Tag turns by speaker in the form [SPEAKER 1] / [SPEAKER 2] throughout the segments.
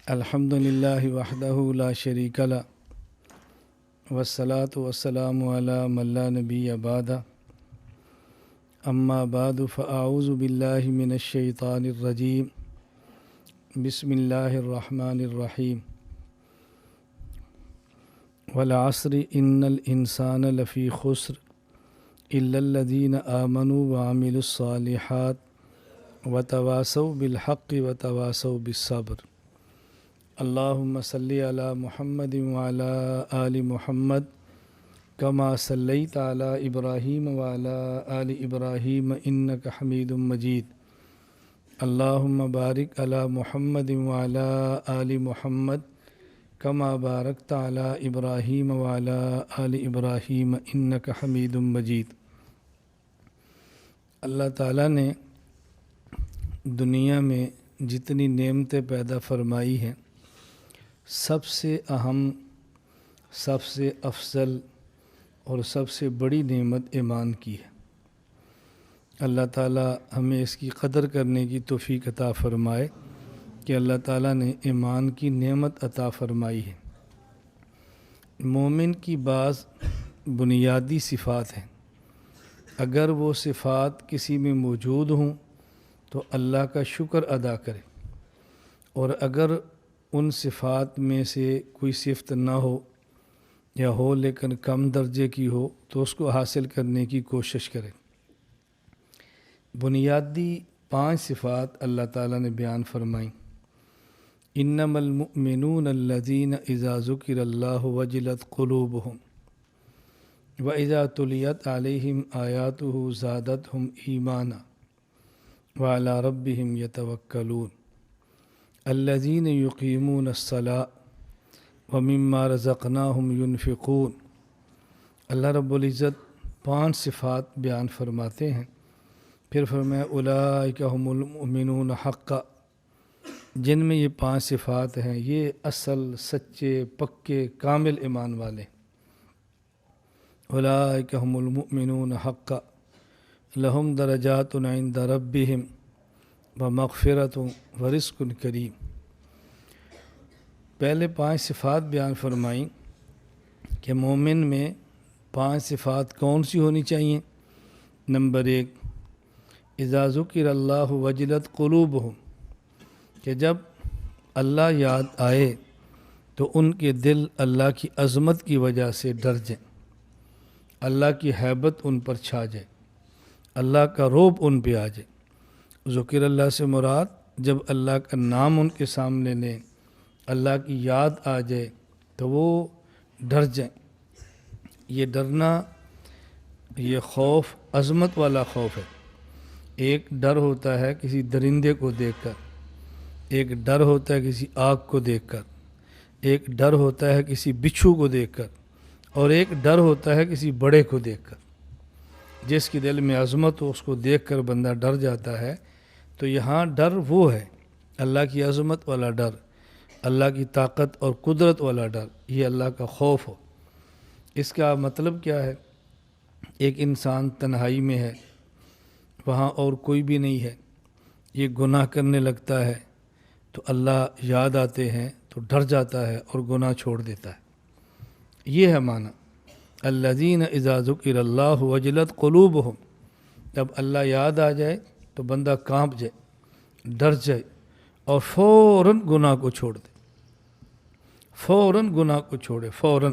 [SPEAKER 1] الحمدللہ وحدہ لا شریک لہ والصلاة والسلام علی من لا نبی بعدہ اما بعد فاعوذ باللہ من الشیطان الرجیم بسم اللہ الرحمن الرحیم والعصر ان الانسان لفی خسر الا الذین آمنوا وعملوا الصالحات وتواصوا بالحق وتواصوا بالصبر اللہم صلی علی محمد وعلی آل محمد کما صلیت علی ابراہیم وعلی آل ابراہیم انک حمید مجید اللہم بارک علی محمد وعلی آل محمد کما بارکت علی ابراہیم وعلی آل ابراہیم انک حمید مجید۔ اللہ تعالیٰ نے دنیا میں جتنی نعمتیں پیدا فرمائی ہیں، سب سے اہم، سب سے افضل اور سب سے بڑی نعمت ایمان کی ہے۔ اللہ تعالیٰ ہمیں اس کی قدر کرنے کی توفیق عطا فرمائے کہ اللہ تعالیٰ نے ایمان کی نعمت عطا فرمائی ہے۔ مومن کی بعض بنیادی صفات ہیں، اگر وہ صفات کسی میں موجود ہوں تو اللہ کا شکر ادا کرے، اور اگر ان صفات میں سے کوئی صفت نہ ہو یا ہو لیکن کم درجے کی ہو تو اس کو حاصل کرنے کی کوشش کرے۔ بنیادی 5 صفات اللہ تعالیٰ نے بیان فرمائیں۔ انما المؤمنون الذین اذا ذکر اللہ وجلت قلوبہم واذا تلیت علیہم آیاتہ زادتہم ایمانا وعلی ربہم یتوکلون الذین یقیمون الصلاۃ ومما رزقناہم ینفقون۔ اللہ رب العزت 5 صفات بیان فرماتے ہیں، پھر فرمایا اولئک ھم المؤمنون حقا، جن میں یہ 5 صفات ہیں یہ اصل، سچے، پکے، کامل ایمان والے۔ اولئک ھم المؤمنون حقا لہم درجات عند ربہم ومغفرۃ ورزق کریم۔ پہلے 5 صفات بیان فرمائیں کہ مومن میں 5 صفات کون سی ہونی چاہیے۔ نمبر 1، اذا ذکر اللہ وجلت قلوبہم، کہ جب اللہ یاد آئے تو ان کے دل اللہ کی عظمت کی وجہ سے ڈر جائیں، اللہ کی ہیبت ان پر چھا جائے، اللہ کا رعب ان پہ آ جائے۔ ذکر اللہ سے مراد جب اللہ کا نام ان کے سامنے لیں، اللہ کی یاد آ جائے تو وہ ڈر جائیں۔ یہ ڈرنا، یہ خوف عظمت والا خوف ہے۔ ایک ڈر ہوتا ہے کسی درندے کو دیکھ کر، ایک ڈر ہوتا ہے کسی آگ کو دیکھ کر، ایک ڈر ہوتا ہے کسی بچھو کو دیکھ کر، اور ایک ڈر ہوتا ہے کسی بڑے کو دیکھ کر۔ جس کے دل میں عظمت ہو اس کو دیکھ کر بندہ ڈر جاتا ہے۔ تو یہاں ڈر وہ ہے اللہ کی عظمت والا ڈر، اللہ کی طاقت اور قدرت والا ڈر، یہ اللہ کا خوف ہو۔ اس کا مطلب کیا ہے؟ ایک انسان تنہائی میں ہے، وہاں اور کوئی بھی نہیں ہے، یہ گناہ کرنے لگتا ہے تو اللہ یاد آتے ہیں تو ڈر جاتا ہے اور گناہ چھوڑ دیتا ہے۔ یہ ہے معنی الذین اذا ذکر اللہ وجلت قلوبہم، جب اللہ یاد آ جائے تو بندہ کانپ جائے، ڈر جائے اور فوراً گناہ کو چھوڑ دے، فوراً گناہ کو چھوڑے، فوراً۔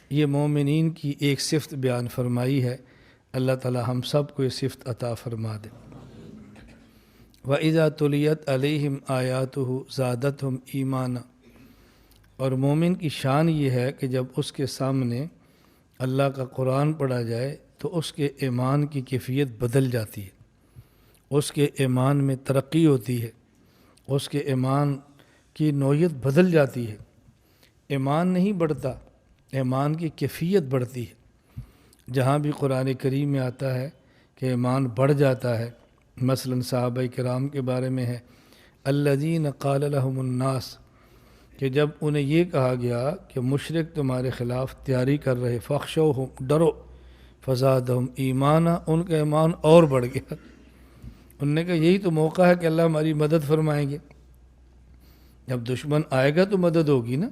[SPEAKER 1] یہ مومنین کی ایک صفت بیان فرمائی ہے، اللہ تعالی ہم سب کو یہ صفت عطا فرما دے۔ وَإِذَا تُلِيَتْ عَلَيْهِمْ آيَاتُهُ زَادَتْهُمْ ایمانا، اور مومن کی شان یہ ہے کہ جب اس کے سامنے اللہ کا قرآن پڑھا جائے تو اس کے ایمان کی کیفیت بدل جاتی ہے، اس کے ایمان میں ترقی ہوتی ہے، اس کے ایمان کی نوعیت بدل جاتی ہے۔ ایمان نہیں بڑھتا، ایمان کی کیفیت بڑھتی ہے۔ جہاں بھی قرآن کریم میں آتا ہے کہ ایمان بڑھ جاتا ہے، مثلا صحابہ کرام کے بارے میں ہے الذین قال لهم الناس، کہ جب انہیں یہ کہا گیا کہ مشرک تمہارے خلاف تیاری کر رہے، فخشوہم، ڈرو، فزادہم ایمانا، ان کا ایمان اور بڑھ گیا۔ انہوں نے کہا یہی تو موقع ہے کہ اللہ ہماری مدد فرمائیں گے۔ جب دشمن آئے گا تو مدد ہوگی نا،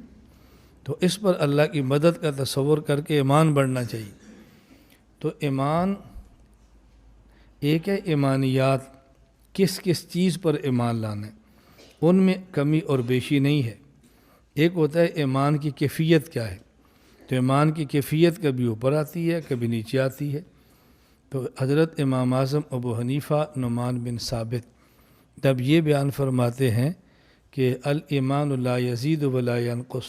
[SPEAKER 1] تو اس پر اللہ کی مدد کا تصور کر کے ایمان بڑھنا چاہیے۔ تو ایمان ایک ہے، ایمانیات کس کس چیز پر ایمان لانا ہے، ان میں کمی اور بیشی نہیں ہے۔ ایک ہوتا ہے ایمان کی کیفیت کیا ہے، تو ایمان کی کیفیت کبھی اوپر آتی ہے کبھی نیچے آتی ہے۔ تو حضرت امام اعظم ابو حنیفہ نعمان بن ثابت جب یہ بیان فرماتے ہیں کہ الایمان لا یزید ولا ینقص،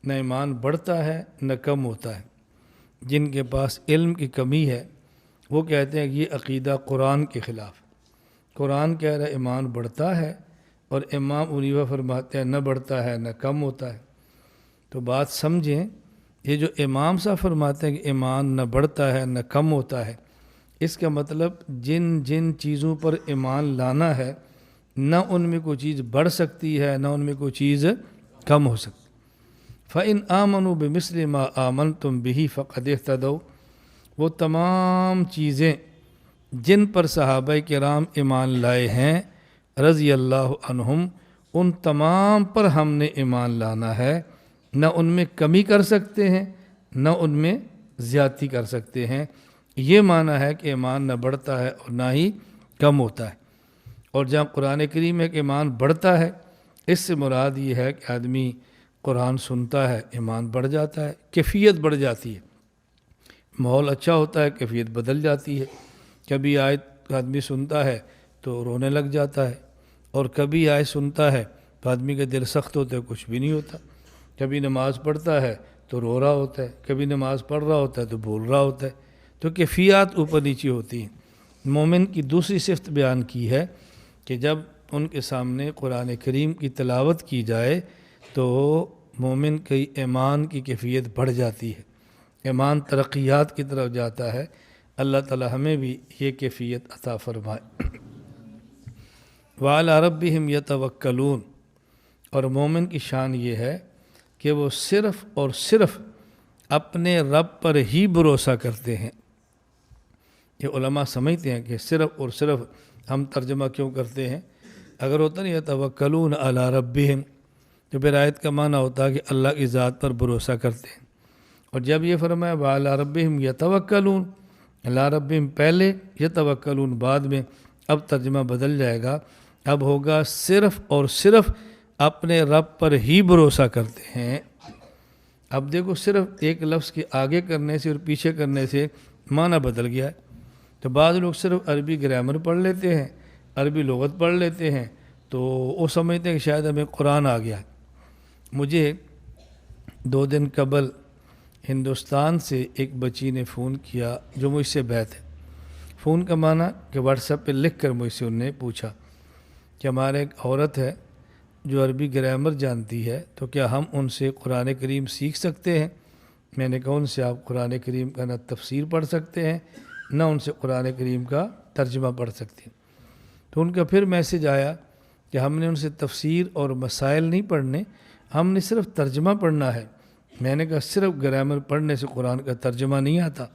[SPEAKER 1] نہ ایمان بڑھتا ہے نہ کم ہوتا ہے۔ جن کے پاس علم کی کمی ہے وہ کہتے ہیں کہ یہ عقیدہ قرآن کے خلاف، قرآن کہہ رہا ہے ایمان بڑھتا ہے، اور امام حنیفہ فرماتے ہیں نہ بڑھتا ہے نہ کم ہوتا ہے۔ تو بات سمجھیں، یہ جو امام صاحب فرماتے ہیں کہ ایمان نہ بڑھتا ہے نہ کم ہوتا ہے، اس کا مطلب جن جن چیزوں پر ایمان لانا ہے نہ ان میں کوئی چیز بڑھ سکتی ہے نہ ان میں کوئی چیز کم ہو سکتی۔ فَإِنْ آمَنُوا بِمِثْلِ مَا آمَنْتُمْ بِهِ فَقَدِ اهْتَدَوْا، وہ تمام چیزیں جن پر صحابہ کرام ایمان لائے ہیں رضی اللہ عنہم، ان تمام پر ہم نے ایمان لانا ہے، نہ ان میں کمی کر سکتے ہیں نہ ان میں زیادتی کر سکتے ہیں۔ یہ معنی ہے کہ ایمان نہ بڑھتا ہے اور نہ ہی کم ہوتا ہے۔ اور جہاں قرآن کریم میں کہ ایمان بڑھتا ہے، اس سے مراد یہ ہے کہ آدمی قرآن سنتا ہے ایمان بڑھ جاتا ہے، کیفیت بڑھ جاتی ہے، ماحول اچھا ہوتا ہے کیفیت بدل جاتی ہے۔ کبھی آیت آدمی سنتا ہے تو رونے لگ جاتا ہے، اور کبھی آیت سنتا ہے تو آدمی کا دل سخت ہوتا ہے، کچھ بھی نہیں ہوتا۔ کبھی نماز پڑھتا ہے تو رو رہا ہوتا ہے، کبھی نماز پڑھ رہا ہوتا ہے تو بول رہا ہوتا ہے۔ تو کیفیات اوپر نیچے ہوتی ہیں۔ مومن کی دوسری صفت بیان کی ہے کہ جب ان کے سامنے قرآن کریم کی تلاوت کی جائے تو مومن کی ایمان کی کیفیت بڑھ جاتی ہے، ایمان ترقیات کی طرف جاتا ہے۔ اللہ تعالی ہمیں بھی یہ کیفیت عطا فرمائے۔ وَعَلَىٰ رَبِّهِمْ يَتَوَكَّلُونَ، اور مومن کی شان یہ ہے کہ وہ صرف اور صرف اپنے رب پر ہی بھروسہ کرتے ہیں۔ یہ علماء سمجھتے ہیں کہ صرف اور صرف ہم ترجمہ کیوں کرتے ہیں؟ اگر ہوتا نہیں یتوکلون علی ربہم، تو پھر آیت کا معنی ہوتا ہے کہ اللہ کی ذات پر بھروسہ کرتے ہیں۔ اور جب یہ فرمایا وعلی ربہم یتوکلون، علی ربہم پہلے یتوکلون بعد میں، اب ترجمہ بدل جائے گا، اب ہوگا صرف اور صرف اپنے رب پر ہی بھروسہ کرتے ہیں۔ اب دیکھو صرف ایک لفظ کے آگے کرنے سے اور پیچھے کرنے سے معنی بدل گیا ہے۔ تو بعض لوگ صرف عربی گرامر پڑھ لیتے ہیں، عربی لغت پڑھ لیتے ہیں، تو وہ سمجھتے ہیں کہ شاید ہمیں قرآن آ گیا ہے۔ مجھے 2 دن قبل ہندوستان سے ایک بچی نے فون کیا جو مجھ سے بیت ہے۔ فون کا معنی کہ واٹس ایپ پہ لکھ کر مجھ سے انہوں نے پوچھا کہ ہمارے ایک عورت ہے جو عربی گرامر جانتی ہے، تو کیا ہم ان سے قرآن کریم سیکھ سکتے ہیں؟ میں نے کہا ان سے آپ قرآن کریم کا نہ تفسیر پڑھ سکتے ہیں نہ ان سے قرآن کریم کا ترجمہ پڑھ سکتے ہیں۔ تو ان کا پھر میسج آیا کہ ہم نے ان سے تفسیر اور مسائل نہیں پڑھنے، ہم نے صرف ترجمہ پڑھنا ہے۔ میں نے کہا صرف گرامر پڑھنے سے قرآن کا ترجمہ نہیں آتا،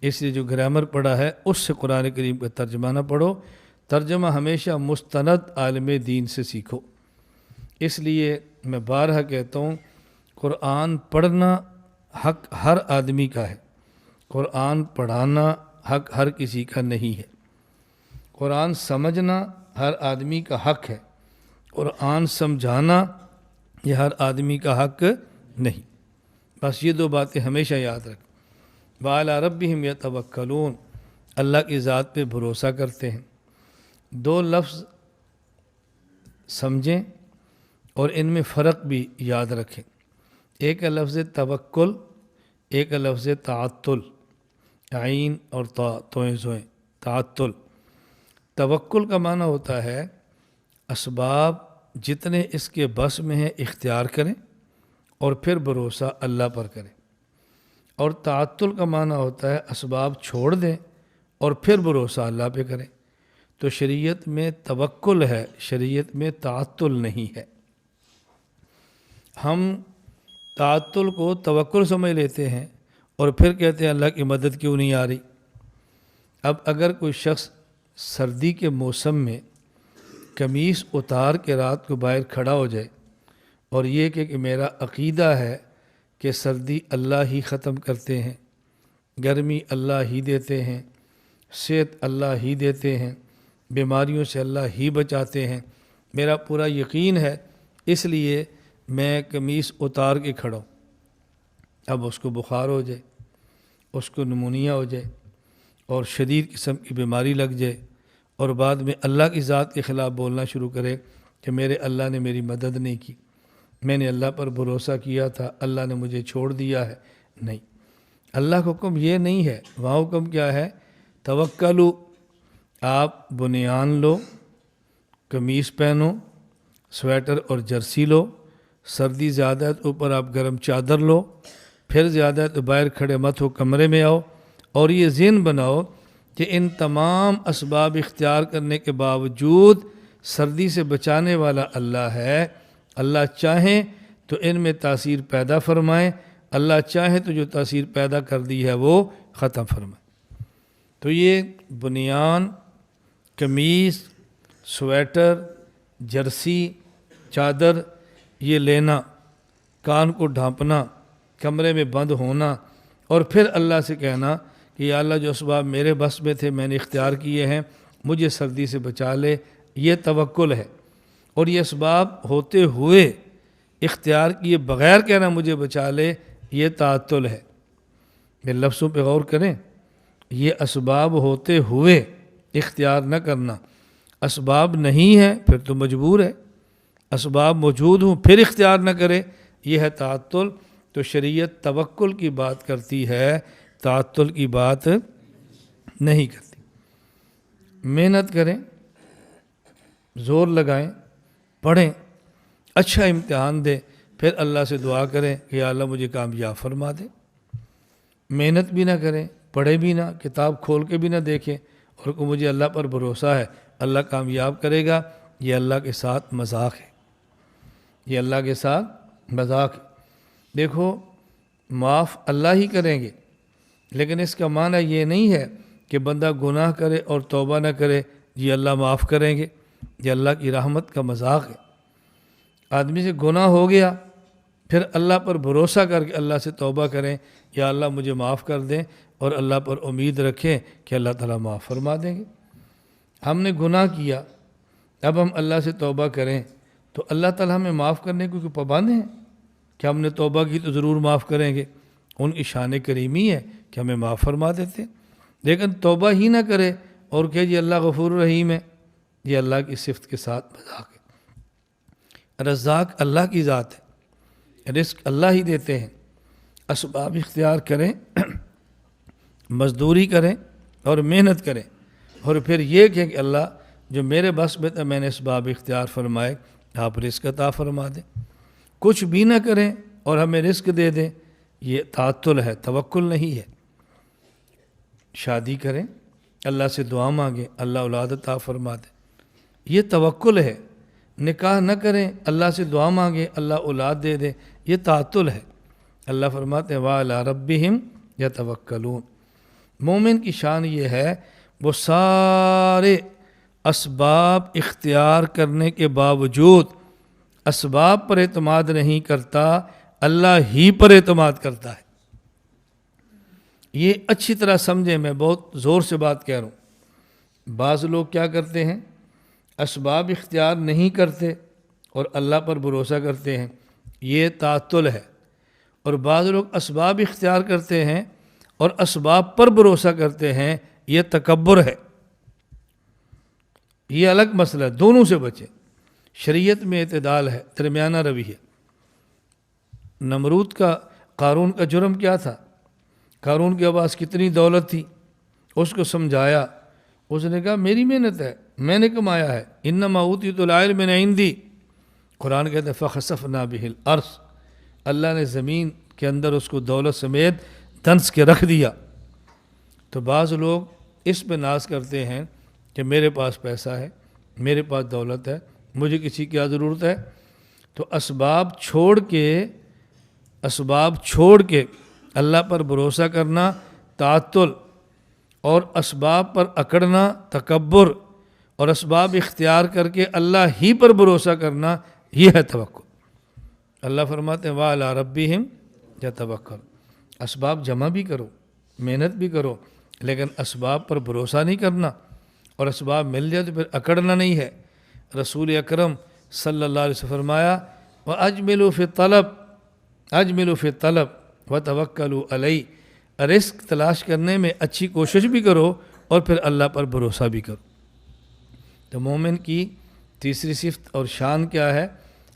[SPEAKER 1] اس لیے جو گرامر پڑھا ہے اس سے قرآن کریم کا ترجمہ نہ پڑھو، ترجمہ ہمیشہ مستند عالم دین سے سیکھو۔ اس لیے میں بارہا کہتا ہوں، قرآن پڑھنا حق ہر آدمی کا ہے، قرآن پڑھانا حق ہر کسی کا نہیں ہے۔ قرآن سمجھنا ہر آدمی کا حق ہے، قرآن سمجھانا یہ ہر آدمی کا حق نہیں۔ بس یہ 2 باتیں ہمیشہ یاد رکھ۔ وَعَلَىٰ رَبِّهِمْ يَتَوَكَّلُونَ، اللہ کی ذات پہ بھروسہ کرتے ہیں۔ 2 لفظ سمجھیں اور ان میں فرق بھی یاد رکھیں۔ ایک ہے لفظ توکل، ایک ہے لفظ تعطل، عین اور توئیں زوئیں، تعطل۔ توکل کا معنی ہوتا ہے اسباب جتنے اس کے بس میں ہیں اختیار کریں اور پھر بھروسہ اللہ پر کریں، اور تعطل کا معنی ہوتا ہے اسباب چھوڑ دیں اور پھر بھروسہ اللہ پہ کریں۔ تو شریعت میں توکل ہے، شریعت میں تعطل نہیں ہے۔ ہم تعطل کو توکل سمجھ لیتے ہیں اور پھر کہتے ہیں اللہ کی مدد کیوں نہیں آ رہی۔ اب اگر کوئی شخص سردی کے موسم میں قمیص اتار کے رات کو باہر کھڑا ہو جائے اور یہ کہ میرا عقیدہ ہے کہ سردی اللہ ہی ختم کرتے ہیں، گرمی اللہ ہی دیتے ہیں، صحت اللہ ہی دیتے ہیں، بیماریوں سے اللہ ہی بچاتے ہیں، میرا پورا یقین ہے، اس لیے میں قمیص اتار کے کھڑا ہوں۔ اب اس کو بخار ہو جائے، اس کو نمونیا ہو جائے اور شدید قسم کی بیماری لگ جائے اور بعد میں اللہ کی ذات کے خلاف بولنا شروع کرے کہ میرے اللہ نے میری مدد نہیں کی، میں نے اللہ پر بھروسہ کیا تھا، اللہ نے مجھے چھوڑ دیا ہے۔ نہیں، اللہ کا حکم یہ نہیں ہے، وہاں حکم کیا ہے؟ توکلو، آپ بنیان لو، قمیص پہنو، سویٹر اور جرسی لو، سردی زیادہ ہے تو اوپر آپ گرم چادر لو، پھر زیادہ ہے تو باہر کھڑے مت ہو، کمرے میں آؤ، اور یہ ذہن بناؤ کہ ان تمام اسباب اختیار کرنے کے باوجود سردی سے بچانے والا اللہ ہے۔ اللہ چاہیں تو ان میں تاثیر پیدا فرمائیں، اللہ چاہیں تو جو تاثیر پیدا کر دی ہے وہ ختم فرمائیں۔ تو یہ بنیان، قمیص، سویٹر، جرسی، چادر یہ لینا، کان کو ڈھانپنا، کمرے میں بند ہونا اور پھر اللہ سے کہنا کہ یا اللہ جو اسباب میرے بس میں تھے میں نے اختیار کیے ہیں، مجھے سردی سے بچا لے، یہ توکل ہے۔ اور یہ اسباب ہوتے ہوئے اختیار کیے بغیر کہنا مجھے بچا لے، یہ تعطل ہے۔ میرے لفظوں پہ غور کریں، یہ اسباب ہوتے ہوئے اختیار نہ کرنا، اسباب نہیں ہیں پھر تو مجبور ہے، اسباب موجود ہوں پھر اختیار نہ کرے، یہ ہے تعطل۔ تو شریعت توکل کی بات کرتی ہے، تعطل کی بات نہیں کرتی۔ محنت کریں، زور لگائیں، پڑھیں، اچھا امتحان دیں، پھر اللہ سے دعا کریں کہ یا اللہ مجھے کامیاب فرما دے۔ محنت بھی نہ کریں، پڑھے بھی نہ، کتاب کھول کے بھی نہ دیکھیں اور کہ مجھے اللہ پر بھروسہ ہے اللہ کامیاب کرے گا، یہ اللہ کے ساتھ مذاق ہے، یہ اللہ کے ساتھ مذاق ہے۔ دیکھو، معاف اللہ ہی کریں گے، لیکن اس کا معنی یہ نہیں ہے کہ بندہ گناہ کرے اور توبہ نہ کرے یہ اللہ معاف کریں گے، یہ اللہ کی رحمت کا مذاق ہے۔ آدمی سے گناہ ہو گیا، پھر اللہ پر بھروسہ کر کے اللہ سے توبہ کریں، یا اللہ مجھے معاف کر دیں، اور اللہ پر امید رکھیں کہ اللہ تعالیٰ معاف فرما دیں گے۔ ہم نے گناہ کیا، اب ہم اللہ سے توبہ کریں تو اللہ تعالیٰ ہمیں معاف کرنے کو کوئی پابند ہیں کہ ہم نے توبہ کی تو ضرور معاف کریں گے؟ ان کی شان کریمی ہے کہ ہمیں معاف فرما دیتے ہیں۔ لیکن توبہ ہی نہ کرے اور کہ جی اللہ غفور رحیم ہے، یہ اللہ کی صفت کے ساتھ مذاق ہے۔ رزاق اللہ کی ذات ہے، رزق اللہ ہی دیتے ہیں۔ اسباب اختیار کریں، مزدوری کریں اور محنت کریں، اور پھر یہ کہ اللہ جو میرے بس میں تھا میں نے اسباب اختیار فرمائے، آپ رزق عطا فرما دیں۔ کچھ بھی نہ کریں اور ہمیں رزق دے دیں، یہ تعطل ہے، توکل نہیں ہے۔ شادی کریں، اللہ سے دعا مانگیں، اللہ اولاد عطا فرما دے، یہ توکل ہے۔ نکاح نہ کریں، اللہ سے دعا مانگیں، اللہ اولاد دے دے، یہ تعطل ہے۔ اللہ فرماتے ہیں وَعَلَىٰ رَبِّهِمْ يَتَوَكَّلُونَ۔ مومن کی شان یہ ہے وہ سارے اسباب اختیار کرنے کے باوجود اسباب پر اعتماد نہیں کرتا، اللہ ہی پر اعتماد کرتا ہے۔ یہ اچھی طرح سمجھیں، میں بہت زور سے بات کہہ رہا ہوں۔ بعض لوگ کیا کرتے ہیں، اسباب اختیار نہیں کرتے اور اللہ پر بھروسہ کرتے ہیں، یہ تعطل ہے۔ اور بعض لوگ اسباب اختیار کرتے ہیں اور اسباب پر بھروسہ کرتے ہیں، یہ تکبر ہے۔ یہ الگ مسئلہ ہے، دونوں سے بچیں۔ شریعت میں اعتدال ہے، درمیانہ روی ہے۔ نمرود کا، قارون کا جرم کیا تھا؟ قارون کے پاس کتنی دولت تھی، اس کو سمجھایا، اس نے کہا میری محنت ہے، میں نے کمایا ہے، انما اوتیت العلم من عندی۔ قرآن کہتا ہے فخسفنا بہ الارض، اللہ نے زمین کے اندر اس کو دولت سمیت دنس کے رکھ دیا۔ تو بعض لوگ اس پہ ناز کرتے ہیں کہ میرے پاس پیسہ ہے، میرے پاس دولت ہے، مجھے کسی کی کیا ضرورت ہے؟ تو اسباب چھوڑ کے اللہ پر بھروسہ کرنا تعطل، اور اسباب پر اکڑنا تکبر، اور اسباب اختیار کر کے اللہ ہی پر بھروسہ کرنا، یہ ہے توکل۔ اللہ فرماتے ہیں وَعَلَىٰ رَبِّهِمْ يَتَوَكَّلُونَ، اسباب جمع بھی کرو، محنت بھی کرو، لیکن اسباب پر بھروسہ نہیں کرنا، اور اسباب مل جائے تو پھر اکڑنا نہیں ہے۔ رسول اکرم صلی اللہ علیہ وسلم فرمایا وَأَجْمِلُوا فِي الطَّلَبِ، اجملوا فی الطلب وتوکلوا علیہ، رزق تلاش کرنے میں اچھی کوشش بھی کرو اور پھر اللہ پر بھروسہ بھی کرو۔ تو مومن کی تیسری صفت اور شان کیا ہے؟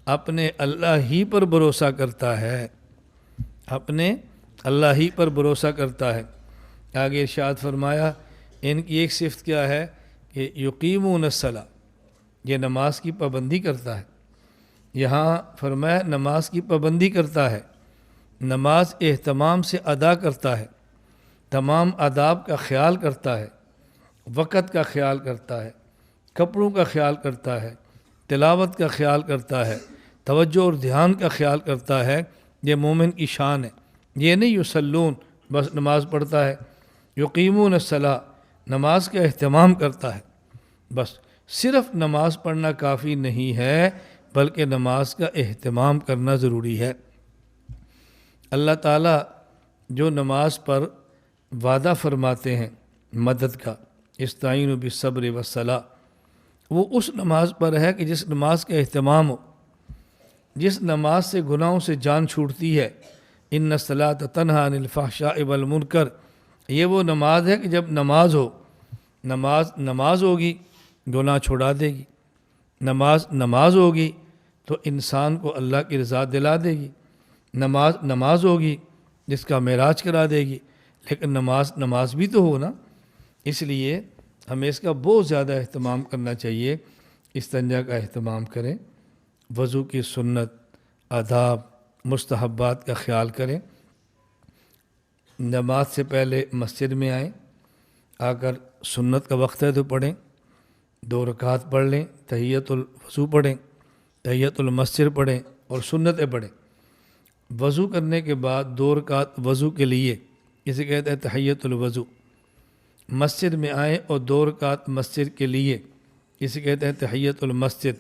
[SPEAKER 1] اپنے اللہ ہی پر بھروسہ کرتا ہے، اپنے اللہ ہی پر بھروسہ کرتا ہے۔ آگے ارشاد فرمایا ان کی ایک صفت کیا ہے کہ یقیمون الصلاۃ، یہ نماز کی پابندی کرتا ہے۔ یہاں فرمایا نماز کی پابندی کرتا ہے، نماز اہتمام سے ادا کرتا ہے، تمام آداب کا خیال کرتا ہے، وقت کا خیال کرتا ہے، کپڑوں کا خیال کرتا ہے، تلاوت کا خیال کرتا ہے، توجہ اور دھیان کا خیال کرتا ہے۔ یہ مومن کی شان ہے۔ یہ نہیں یصلون بس نماز پڑھتا ہے، یقیمون الصلاۃ نماز کا اہتمام کرتا ہے، بس صرف نماز پڑھنا کافی نہیں ہے بلکہ نماز کا اہتمام کرنا ضروری ہے۔ اللہ تعالیٰ جو نماز پر وعدہ فرماتے ہیں مدد کا، استعینوا بالصبر والصلاۃ، وہ اس نماز پر ہے کہ جس نماز کا اہتمام ہو، جس نماز سے گناہوں سے جان چھوٹتی ہے۔ ان الصلاۃ تنہی عن الفحشاء والمنکر، یہ وہ نماز ہے کہ جب نماز ہو، نماز ہوگی گناہ چھڑا دے گی، نماز ہوگی تو انسان کو اللہ کی رضا دلا دے گی، نماز ہوگی جس کا معراج کرا دے گی۔ لیکن نماز بھی تو ہو نا، اس لیے ہمیں اس کا بہت زیادہ اہتمام کرنا چاہیے۔ استنجا کا اہتمام کریں، وضو کی سنت، آداب، مستحبات کا خیال کریں، نماز سے پہلے مسجد میں آئیں، آ کر سنت کا وقت ہے تو پڑھیں، 2 رکعت پڑھ لیں، تحیۃ الوضو پڑھیں، تحیۃ المسجد پڑھیں اور سنتیں پڑھیں۔ وضو کرنے کے بعد 2 رکعت وضو کے لیے، اسے کہتے ہیں تحیۃ الوضو، مسجد میں آئیں اور 2 رکعت مسجد کے لیے، اسے کہتے ہیں تحیۃ المسجد۔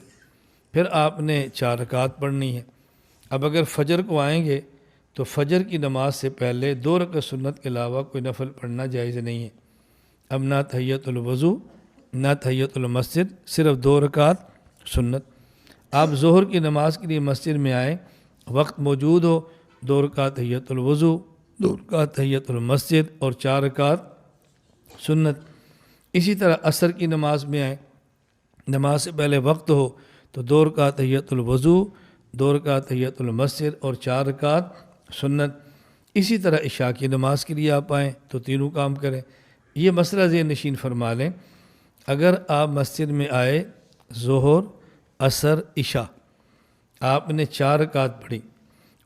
[SPEAKER 1] پھر آپ نے 4 رکعت پڑھنی ہے۔ اب اگر فجر کو آئیں گے تو فجر کی نماز سے پہلے 2 رکعت سنت کے علاوہ کوئی نفل پڑھنا جائز نہیں ہے۔ اب نہ تحیۃ الوضو نہ تحیۃ المسجد، صرف 2 رکعت سنت۔ آپ ظہر کی نماز کے لیے مسجد میں آئیں، وقت موجود ہو، 2 رکعت تحیۃ الوضو، 2 رکعت تحیۃ المسجد اور 4 رکعت سنت۔ اسی طرح عصر کی نماز میں آئیں، نماز سے پہلے وقت ہو تو 2 رکعت تحیۃ الوضو، 2 رکعت تحیۃ المسجد اور 4 رکعت سنت۔ اسی طرح عشاء کی نماز کے لیے آپ آئیں تو تینوں کام کریں۔ یہ مسئلہ ذہن نشین فرما لیں، اگر آپ مسجد میں آئے، ظہر، عصر، عشاء، آپ نے 4 رکعت پڑھی،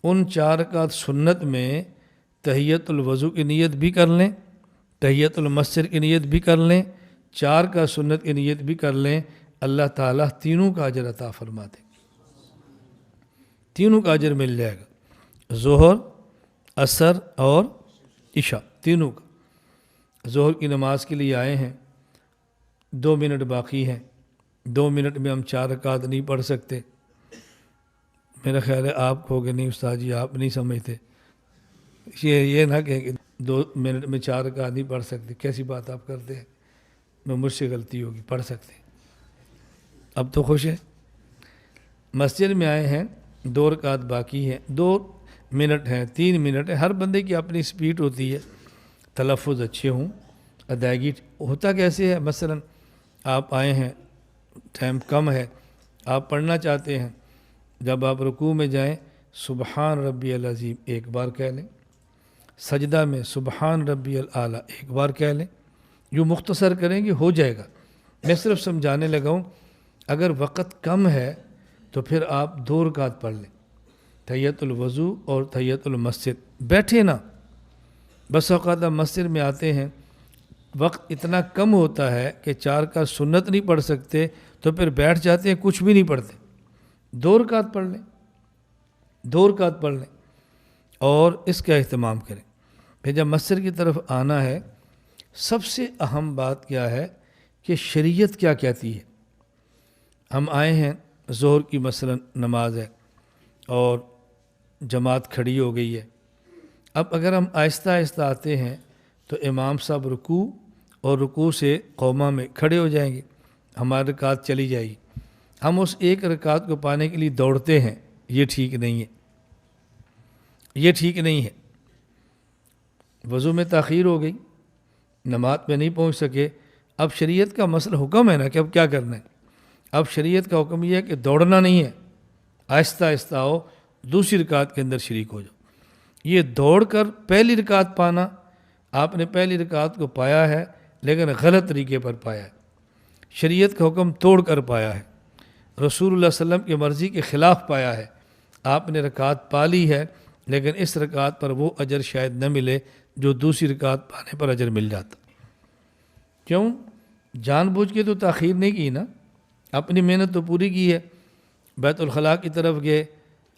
[SPEAKER 1] ان 4 رکعت سنت میں تحیۃ الوضو کی نیت بھی کر لیں، تحیۃ المسجد کی نیت بھی کر لیں، 4 کا سنت کی نیت بھی کر لیں، اللہ تعالیٰ تینوں کا اجر عطا فرما دے، تینوں کا اجر مل جائے گا، ظہر، عصر اور عشاء تینوں کا۔ ظہر کی نماز کے لیے آئے ہیں، 2 منٹ باقی ہیں، 2 منٹ میں ہم 4 رکعت نہیں پڑھ سکتے۔ میرا خیال ہے آپ کہو گے نہیں استاد جی آپ نہیں سمجھتے، یہ نہ کہیں کہ 2 منٹ میں 4 رکعت نہیں پڑھ سکتے، کیسی بات آپ کرتے ہیں، میں مجھ سے غلطی ہوگی، پڑھ سکتے ہیں۔ اب تو خوش ہے، مسجد میں آئے ہیں، 2 رکعت باقی ہیں، 2 منٹ ہیں، 3 منٹ ہیں، ہر بندے کی اپنی سپیڈ ہوتی ہے، تلفظ اچھے ہوں، ادائیگی ہوتا کیسے ہے؟ مثلا آپ آئے ہیں، ٹائم کم ہے، آپ پڑھنا چاہتے ہیں، جب آپ رکوع میں جائیں سبحان ربی العظیم ایک بار کہہ لیں، سجدہ میں سبحان ربی الاعلیٰ ایک بار کہہ لیں، یوں مختصر کریں گے ہو جائے گا۔ میں صرف سمجھانے لگا ہوں، اگر وقت کم ہے تو پھر آپ 2 رکعت پڑھ لیں، تحیۃ الوضو اور تحیۃ المسجد، بیٹھے نا، بس اوقات آپ مسجد میں آتے ہیں، وقت اتنا کم ہوتا ہے کہ 4 کا سنت نہیں پڑھ سکتے تو پھر بیٹھ جاتے ہیں، کچھ بھی نہیں پڑھتے، 2 رکعت پڑھ لیں، 2 رکعت پڑھ لیں اور اس کا اہتمام کریں۔ پھر جب مسجد کی طرف آنا ہے، سب سے اہم بات کیا ہے کہ شریعت کیا کہتی ہے۔ ہم آئے ہیں، ظہر کی مثلا نماز ہے اور جماعت کھڑی ہو گئی ہے۔ اب اگر ہم آہستہ آہستہ آتے ہیں تو امام صاحب رکوع اور رکوع سے قومہ میں کھڑے ہو جائیں گے، ہماری رکعت چلی جائے گی، ہم اس ایک رکعت کو پانے کے لیے دوڑتے ہیں، یہ ٹھیک نہیں ہے، یہ ٹھیک نہیں ہے۔ وضو میں تاخیر ہو گئی، نماز میں نہیں پہنچ سکے، اب شریعت کا مسئلہ حکم ہے نا کہ اب کیا کرنا ہے۔ اب شریعت کا حکم یہ ہے کہ دوڑنا نہیں ہے، آہستہ آہستہ آؤ، دوسری رکعت کے اندر شریک ہو جاؤ۔ یہ دوڑ کر پہلی رکعت پانا، آپ نے پہلی رکعت کو پایا ہے لیکن غلط طریقے پر پایا ہے، شریعت کا حکم توڑ کر پایا ہے، رسول اللہ صلی اللہ علیہ وسلم کی مرضی کے خلاف پایا ہے۔ آپ نے رکعت پا لی ہے لیکن اس رکعت پر وہ اجر شاید نہ ملے جو دوسری رکعت پانے پر اجر مل جاتا۔ کیوں؟ جان بوجھ کے تو تاخیر نہیں کی نا، اپنی محنت تو پوری کی ہے۔ بیت الخلاء کی طرف گئے،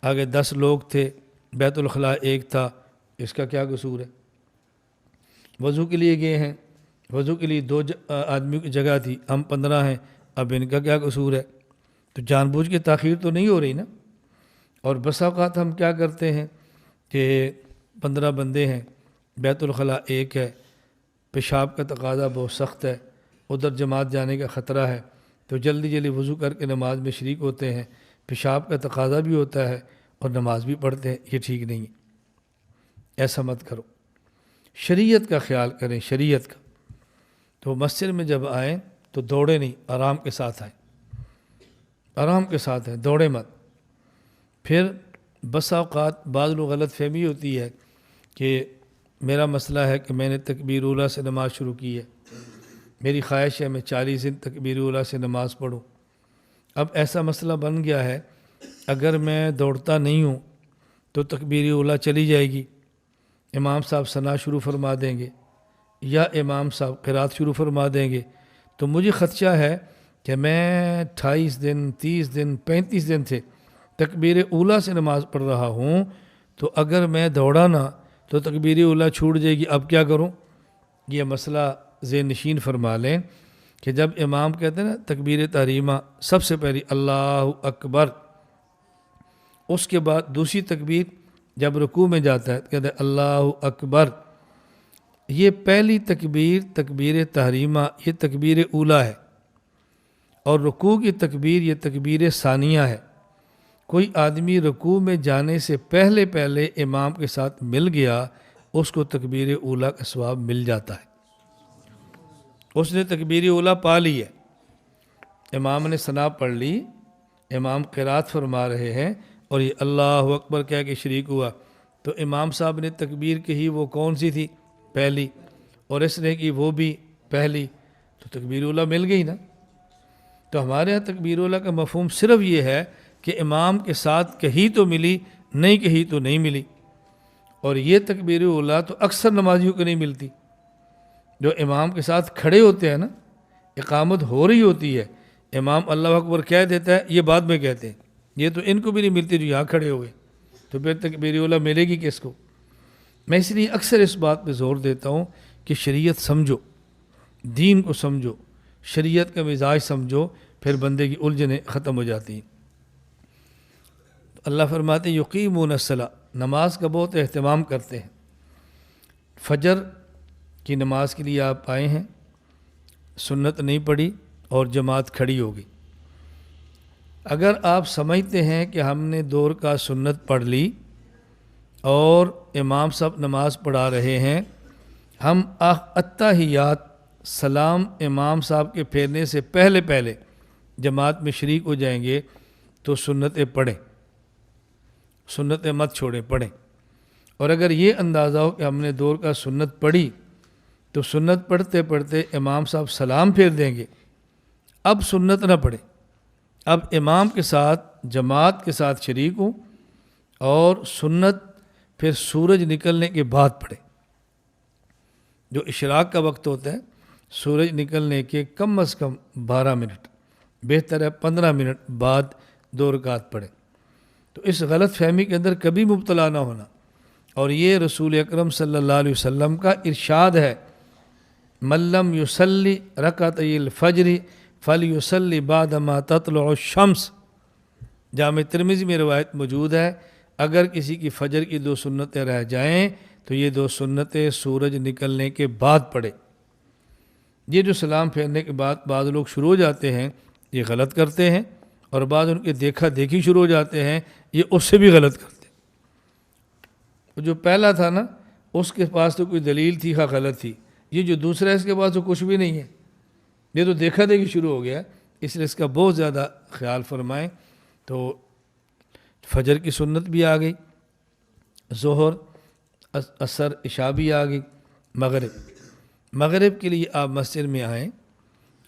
[SPEAKER 1] آگے 10 لوگ تھے، بیت الخلاء ایک تھا، اس کا کیا قصور ہے؟ وضو کے لیے گئے ہیں، وضو کے لیے 2 آدمی کی جگہ تھی، ہم 15 ہیں، اب ان کا کیا قصور ہے؟ تو جان بوجھ کے تاخیر تو نہیں ہو رہی نا۔ اور بس اوقات ہم کیا کرتے ہیں کہ 15 بندے ہیں، بیت الخلاء ایک ہے، پیشاب کا تقاضا بہت سخت ہے، ادھر جماعت جانے کا خطرہ ہے، تو جلدی جلدی وضو کر کے نماز میں شریک ہوتے ہیں، پیشاب کا تقاضا بھی ہوتا ہے اور نماز بھی پڑھتے ہیں، یہ ٹھیک نہیں ہے، ایسا مت کرو، شریعت کا خیال کریں، شریعت کا۔ تو مسجد میں جب آئیں تو دوڑے نہیں، آرام کے ساتھ آئیں، آرام کے ساتھ آئیں، دوڑے مت۔ پھر بس اوقات بعض لوگ غلط فہمی ہوتی ہے کہ میرا مسئلہ ہے کہ میں نے تکبیر اولیٰ سے نماز شروع کی ہے، میری خواہش ہے میں 40 دن تکبیر اولیٰ سے نماز پڑھوں۔ اب ایسا مسئلہ بن گیا ہے، اگر میں دوڑتا نہیں ہوں تو تکبیر اولیٰ چلی جائے گی، امام صاحب ثنا شروع فرما دیں گے یا امام صاحب قرات شروع فرما دیں گے، تو مجھے خدشہ ہے کہ میں 28 دن 30 دن 35 دن سے تکبیر اولیٰ سے نماز پڑھ رہا ہوں، تو اگر میں دوڑا نہ تو تکبیر اولیٰ چھوٹ جائے گی، اب کیا کروں؟ یہ مسئلہ ذہن نشین فرما لیں کہ جب امام کہتے ہیں نا تکبیر تحریمہ، سب سے پہلی اللہ اکبر، اس کے بعد دوسری تکبیر جب رکوع میں جاتا ہے کہتے ہیں اللہ اکبر، یہ پہلی تکبیر تکبیر تحریمہ، یہ تکبیر اولیٰ ہے، اور رکوع کی تکبیر یہ تکبیر ثانیہ ہے۔ کوئی آدمی رکوع میں جانے سے پہلے پہلے امام کے ساتھ مل گیا، اس کو تکبیر اولیٰ کا ثواب مل جاتا ہے، اس نے تکبیر اولیٰ پا لی ہے، امام نے ثنا پڑھ لی، امام قرات فرما رہے ہیں اور یہ اللہ اکبر کہہ کے شریک ہوا، تو امام صاحب نے تکبیر کہی وہ کون سی تھی؟ پہلی، اور اس نے کی وہ بھی پہلی، تو تکبیر اولیٰ مل گئی نا۔ تو ہمارے یہاں تکبیر اولیٰ کا مفہوم صرف یہ ہے کہ امام کے ساتھ کہی تو ملی، نہیں کہی تو نہیں ملی، اور یہ تکبیر اولیٰ تو اکثر نمازیوں کو نہیں ملتی، جو امام کے ساتھ کھڑے ہوتے ہیں نا، اقامت ہو رہی ہوتی ہے، امام اللہ اکبر کہہ دیتا ہے، یہ بعد میں کہتے ہیں، یہ تو ان کو بھی نہیں ملتی جو یہاں کھڑے ہوئے، تو پھر تکبیر اولیٰ ملے گی کس کو؟ میں اس لیے اکثر اس بات پہ زور دیتا ہوں کہ شریعت سمجھو، دین کو سمجھو، شریعت کا مزاج سمجھو، پھر بندے کی الجھنیں ختم ہو جاتی ہیں۔ اللہ فرماتے ہیں یقیمون الصلاۃ، نماز کا بہت اہتمام کرتے ہیں۔ فجر کی نماز کے لیے آپ آئے ہیں، سنت نہیں پڑھی اور جماعت کھڑی ہو گئی، اگر آپ سمجھتے ہیں کہ ہم نے 2 رکعت سنت پڑھ لی اور امام صاحب نماز پڑھا رہے ہیں، ہم اتحیات سلام امام صاحب کے پھیرنے سے پہلے پہلے جماعت میں شریک ہو جائیں گے، تو سنتیں پڑھیں، سنتیں مت چھوڑیں، پڑھیں۔ اور اگر یہ اندازہ ہو کہ ہم نے 2 رکعت سنت پڑھی تو سنت پڑھتے پڑھتے امام صاحب سلام پھیر دیں گے، اب سنت نہ پڑھیں، اب امام کے ساتھ جماعت کے ساتھ شریک ہوں، اور سنت پھر سورج نکلنے کے بعد پڑھیں۔ جو اشراق کا وقت ہوتا ہے، سورج نکلنے کے کم از کم 12 منٹ، بہتر ہے 15 منٹ بعد 2 رکعت پڑھیں۔ تو اس غلط فہمی کے اندر کبھی مبتلا نہ ہونا، اور یہ رسول اکرم صلی اللہ علیہ وسلم کا ارشاد ہے ملم یصلی رکعتی الفجر فلیصلی بعد ما تطلع الشمس۔ جامع ترمذی میں روایت موجود ہے، اگر کسی کی فجر کی 2 سنتیں رہ جائیں تو یہ 2 سنتیں سورج نکلنے کے بعد پڑھے۔ یہ جو سلام پھیرنے کے بعد بعض لوگ شروع ہو جاتے ہیں یہ غلط کرتے ہیں، اور بعض ان کے دیکھا دیکھی شروع ہو جاتے ہیں یہ اس سے بھی غلط کرتے ہیں۔ جو پہلا تھا نا اس کے پاس تو کوئی دلیل تھی، غلط تھی۔ یہ جو دوسرا ہے اس کے پاس تو کچھ بھی نہیں ہے، یہ تو دیکھا دیکھی شروع ہو گیا، اس لیے اس کا بہت زیادہ خیال فرمائیں۔ تو فجر کی سنت بھی آ گئی، ظہر، عصر، عشاء بھی آ گئی، مغرب کے لیے آپ مسجد میں آئیں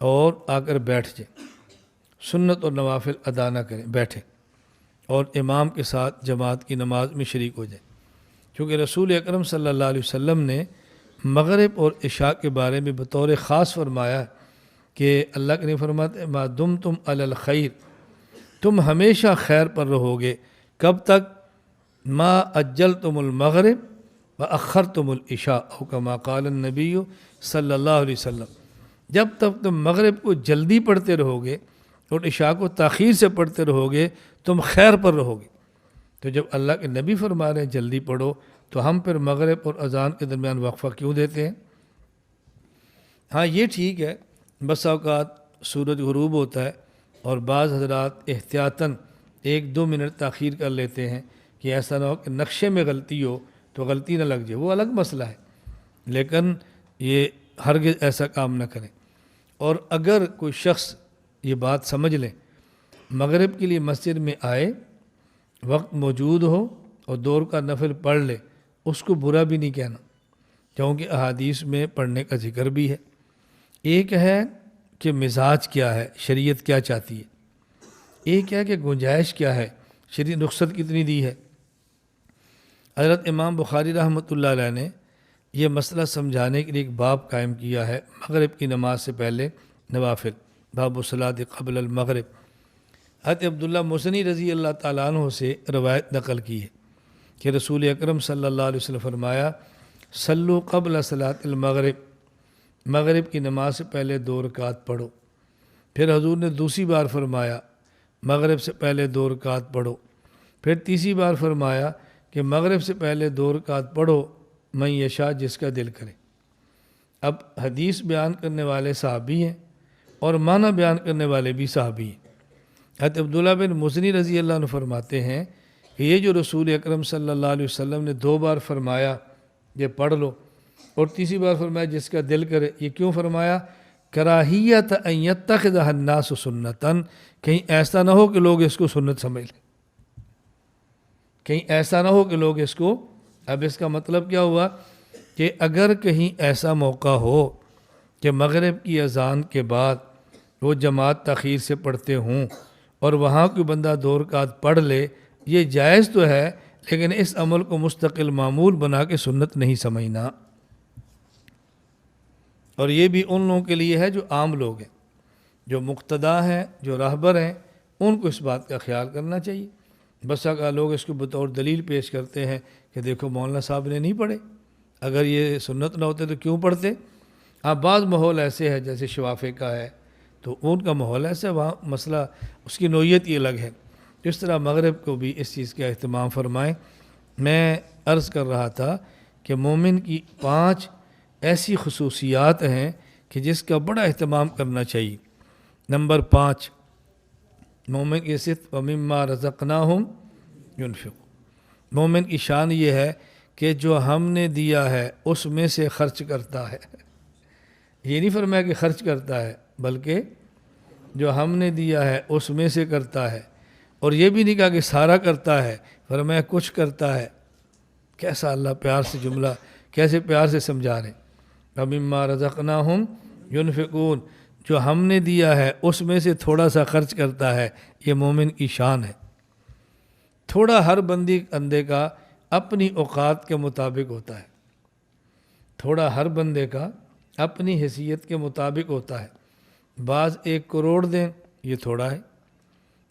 [SPEAKER 1] اور آ کر بیٹھ جائیں، سنت اور نوافل ادا نہ کریں، بیٹھیں اور امام کے ساتھ جماعت کی نماز میں شریک ہو جائیں، کیونکہ رسول اکرم صلی اللہ علیہ وسلم نے مغرب اور عشاء کے بارے میں بطور خاص فرمایا کہ اللہ کے نے فرماتے ما دمتم علی الخیر، تم ہمیشہ خیر پر رہو گے، کب تک؟ ما اجلتم المغرب واخرتم العشاء او کما قال النبی صلی اللہ علیہ وسلم، جب تک تم مغرب کو جلدی پڑھتے رہو گے اور عشاء کو تاخیر سے پڑھتے رہو گے تم خیر پر رہو گے۔ تو جب اللہ کے نبی فرما رہے ہیں جلدی پڑھو تو ہم پھر مغرب اور اذان کے درمیان وقفہ کیوں دیتے ہیں؟ ہاں یہ ٹھیک ہے، بس اوقات سورج غروب ہوتا ہے اور بعض حضرات احتیاطاً 1-2 منٹ تاخیر کر لیتے ہیں کہ ایسا نہ ہو کہ نقشے میں غلطی ہو تو غلطی نہ لگ جائے، وہ الگ مسئلہ ہے، لیکن یہ ہرگز ایسا کام نہ کریں۔ اور اگر کوئی شخص یہ بات سمجھ لیں، مغرب کے لیے مسجد میں آئے، وقت موجود ہو اور 2 رکعت نفل پڑھ لے، اس کو برا بھی نہیں کہنا، کیونکہ احادیث میں پڑھنے کا ذکر بھی ہے۔ ایک ہے کہ مزاج کیا ہے، شریعت کیا چاہتی ہے، ایک ہے کہ گنجائش کیا ہے، شریعت رخصت کتنی دی ہے۔ حضرت امام بخاری رحمۃ اللہ علیہ نے یہ مسئلہ سمجھانے کے لیے ایک باب قائم کیا ہے، مغرب کی نماز سے پہلے نوافل، باب الصلاۃ قبل المغرب۔ حضرت عبداللہ مزنی رضی اللہ تعالیٰ عنہ سے روایت نقل کی ہے کہ رسول اکرم صلی اللہ علیہ وسلم فرمایا صلو قبل صلاۃ المغرب، مغرب کی نماز سے پہلے 2 رکعت پڑھو۔ پھر حضور نے دوسری بار فرمایا مغرب سے پہلے 2 رکعت پڑھو۔ پھر تیسری بار فرمایا کہ مغرب سے پہلے 2 رکعت پڑھو من یشاء، جس کا دل کرے۔ اب حدیث بیان کرنے والے صحابی ہیں اور معنی بیان کرنے والے بھی صحابی ہیں۔ حضرت عبداللہ بن مزنی رضی اللہ عنہ فرماتے ہیں کہ یہ جو رسول اکرم صلی اللہ علیہ وسلم نے 2 بار فرمایا یہ پڑھ لو اور تیسری بار فرمایا جس کا دل کرے، یہ کیوں فرمایا؟ کراہیت ان یتخذ الناس سنتاً، کہیں ایسا نہ ہو کہ لوگ اس کو سنت سمجھ لیں، کہیں ایسا نہ ہو کہ لوگ اس کو، اب اس کا مطلب کیا ہوا کہ اگر کہیں ایسا موقع ہو کہ مغرب کی اذان کے بعد وہ جماعت تاخیر سے پڑھتے ہوں اور وہاں کوئی بندہ 2 رکعت پڑھ لے، یہ جائز تو ہے لیکن اس عمل کو مستقل معمول بنا کے سنت نہیں سمجھنا۔ اور یہ بھی ان لوگوں کے لیے ہے جو عام لوگ ہیں، جو مقتدا ہیں، جو راہبر ہیں، ان کو اس بات کا خیال کرنا چاہیے۔ بسا کا لوگ اس کو بطور دلیل پیش کرتے ہیں کہ دیکھو مولانا صاحب نے نہیں پڑھے، اگر یہ سنت نہ ہوتے تو کیوں پڑھتے؟ اب بعض ماحول ایسے ہے جیسے شوافے کا ہے تو ان کا ماحول ایسا ہے، وہاں مسئلہ اس کی نوعیت ہی الگ ہے۔ اس طرح مغرب کو بھی اس چیز کا اہتمام فرمائیں۔ میں عرض کر رہا تھا کہ مومن کی 5 ایسی خصوصیات ہیں کہ جس کا بڑا اہتمام کرنا چاہیے۔ نمبر 5، مومن کی صفت وَمِمَّا رَزَقْنَاهُمْ يُنْفِقُونَ، مومن کی شان یہ ہے کہ جو ہم نے دیا ہے اس میں سے خرچ کرتا ہے۔ یہ نہیں فرمایا کہ خرچ کرتا ہے، بلکہ جو ہم نے دیا ہے اس میں سے کرتا ہے، اور یہ بھی نہیں کہا کہ سارا کرتا ہے، فرمایا کچھ کرتا ہے۔ کیسا اللہ پیار سے جملہ، کیسے پیار سے سمجھا رہے ہیں۔ وَمِمَّا رَزَقْنَاهُمْ يُنْفِقُونَ، جو ہم نے دیا ہے اس میں سے تھوڑا سا خرچ کرتا ہے، یہ مومن کی شان ہے۔ تھوڑا ہر بندے کا اپنی اوقات کے مطابق ہوتا ہے، تھوڑا ہر بندے کا اپنی حیثیت کے مطابق ہوتا ہے۔ بعض 1 کروڑ دیں یہ تھوڑا ہے،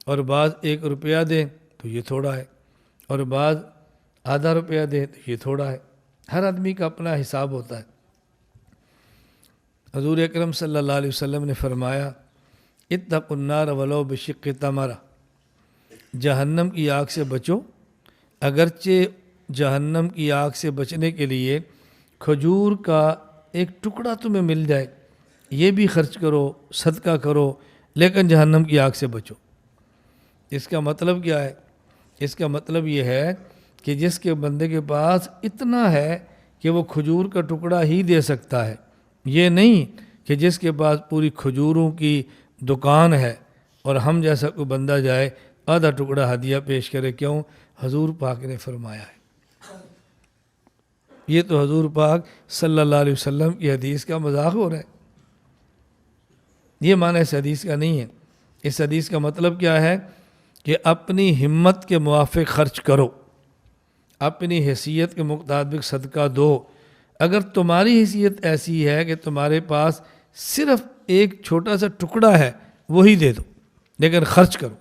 [SPEAKER 1] اور بعض 1 روپیہ دیں تو یہ تھوڑا ہے، اور بعض ½ 1 روپیہ دیں تو یہ تھوڑا ہے۔ ہر آدمی کا اپنا حساب ہوتا ہے۔ حضور اکرم صلی اللہ علیہ وسلم نے فرمایا اتقوا النار ولو بشق تمرہ، جہنم کی آگ سے بچو، اگرچہ جہنم کی آگ سے بچنے کے لیے کھجور کا ایک ٹکڑا تمہیں مل جائے یہ بھی خرچ کرو، صدقہ کرو، لیکن جہنم کی آگ سے بچو۔ اس کا مطلب کیا ہے؟ اس کا مطلب یہ ہے کہ جس کے بندے کے پاس اتنا ہے کہ وہ کھجور کا ٹکڑا ہی دے سکتا ہے، یہ نہیں کہ جس کے پاس پوری کھجوروں کی دکان ہے اور ہم جیسا کوئی بندہ جائے آدھا ٹکڑا ہدیہ پیش کرے۔ کیوں؟ حضور پاک نے فرمایا ہے۔ یہ تو حضور پاک صلی اللہ علیہ وسلم کی حدیث کا مذاق ہو رہا ہے، یہ معنی اس حدیث کا نہیں ہے۔ اس حدیث کا مطلب کیا ہے کہ اپنی ہمت کے موافق خرچ کرو، اپنی حیثیت کے مطابق صدقہ دو۔ اگر تمہاری حیثیت ایسی ہے کہ تمہارے پاس صرف ایک چھوٹا سا ٹکڑا ہے وہی دے دو، لیکن خرچ کرو۔